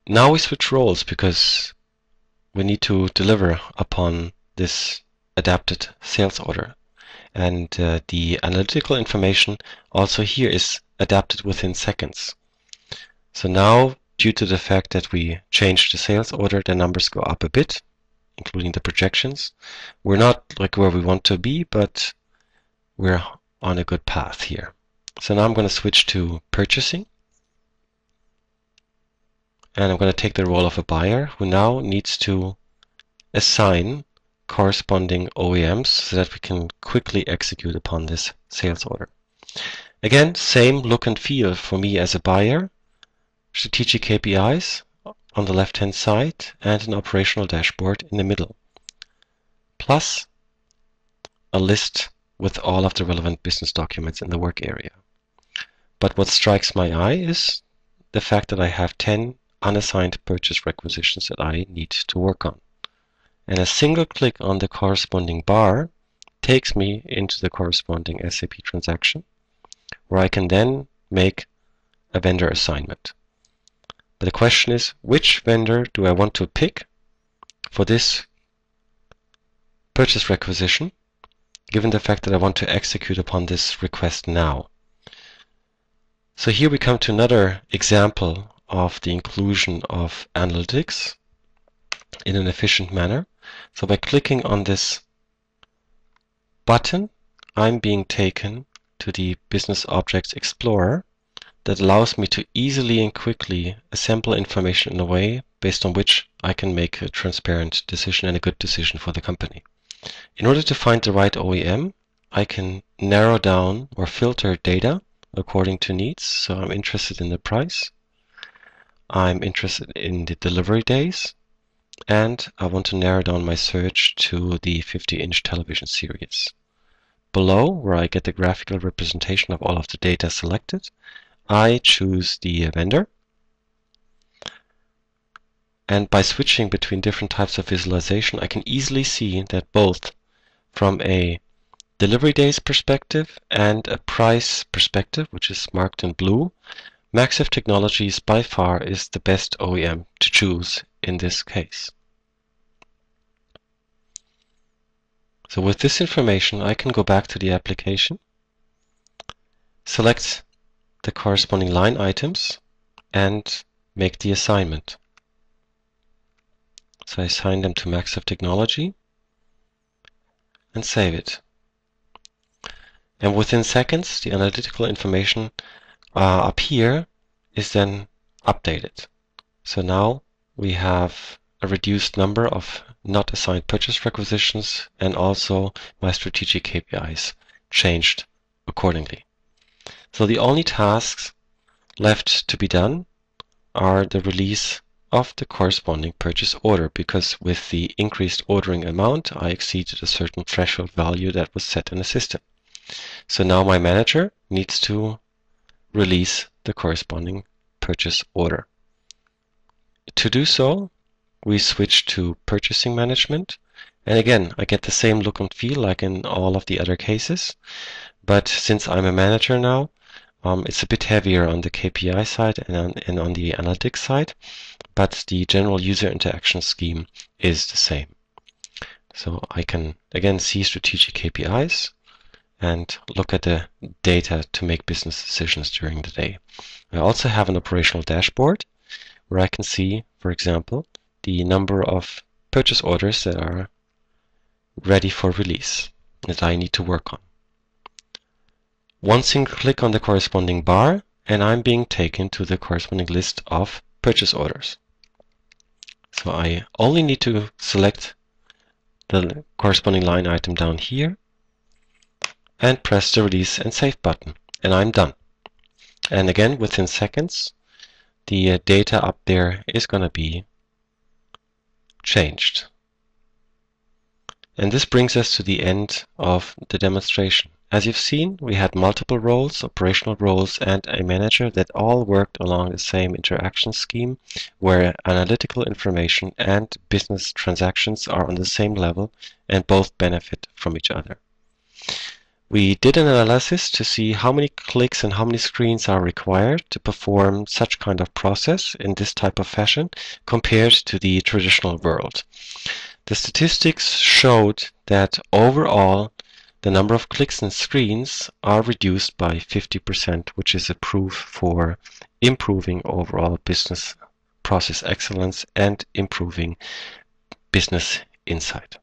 Now we switch roles because we need to deliver upon this adapted sales order. And the analytical information also here is adapted within seconds. So now, due to the fact that we changed the sales order, the numbers go up a bit, including the projections. We're not like where we want to be, but we're on a good path here. So now I'm going to switch to purchasing. And I'm going to take the role of a buyer who now needs to assign corresponding OEMs so that we can quickly execute upon this sales order. Again, same look and feel for me as a buyer. Strategic KPIs on the left-hand side and an operational dashboard in the middle. Plus a list with all of the relevant business documents in the work area. But what strikes my eye is the fact that I have 10 unassigned purchase requisitions that I need to work on. And a single click on the corresponding bar takes me into the corresponding SAP transaction, where I can then make a vendor assignment. But the question is, which vendor do I want to pick for this purchase requisition, given the fact that I want to execute upon this request now? So here we come to another example of the inclusion of analytics in an efficient manner. So by clicking on this button, I'm being taken to the Business Objects Explorer that allows me to easily and quickly assemble information in a way based on which I can make a transparent decision and a good decision for the company. In order to find the right OEM, I can narrow down or filter data according to needs. So I'm interested in the price, I'm interested in the delivery days, and I want to narrow down my search to the 50-inch television series. Below, where I get the graphical representation of all of the data selected, I choose the vendor, and by switching between different types of visualization, I can easily see that both from a delivery days perspective and a price perspective, which is marked in blue, Maxiv Technologies by far is the best OEM to choose in this case. So with this information, I can go back to the application, select the corresponding line items, and make the assignment. So I assign them to Maxiv Technology and save it. And within seconds, the analytical information up here is then updated. So now we have a reduced number of not assigned purchase requisitions, and also my strategic KPIs changed accordingly. So the only tasks left to be done are the release of the corresponding purchase order, because with the increased ordering amount, I exceeded a certain threshold value that was set in the system. So now my manager needs to release the corresponding purchase order. To do so, we switch to purchasing management. And again, I get the same look and feel like in all of the other cases. But since I'm a manager now, it's a bit heavier on the KPI side and on the analytics side, but the general user interaction scheme is the same. So I can again see strategic KPIs and look at the data to make business decisions during the day. I also have an operational dashboard where I can see, for example, the number of purchase orders that are ready for release that I need to work on. One single click on the corresponding bar and I'm being taken to the corresponding list of purchase orders. So I only need to select the corresponding line item down here and press the release and save button, and I'm done. And again, within seconds, the data up there is going to be changed. And this brings us to the end of the demonstration. As you've seen, we had multiple roles, operational roles, and a manager that all worked along the same interaction scheme, where analytical information and business transactions are on the same level and both benefit from each other. We did an analysis to see how many clicks and how many screens are required to perform such kind of process in this type of fashion compared to the traditional world. The statistics showed that overall the number of clicks and screens are reduced by 50%, which is a proof for improving overall business process excellence and improving business insight.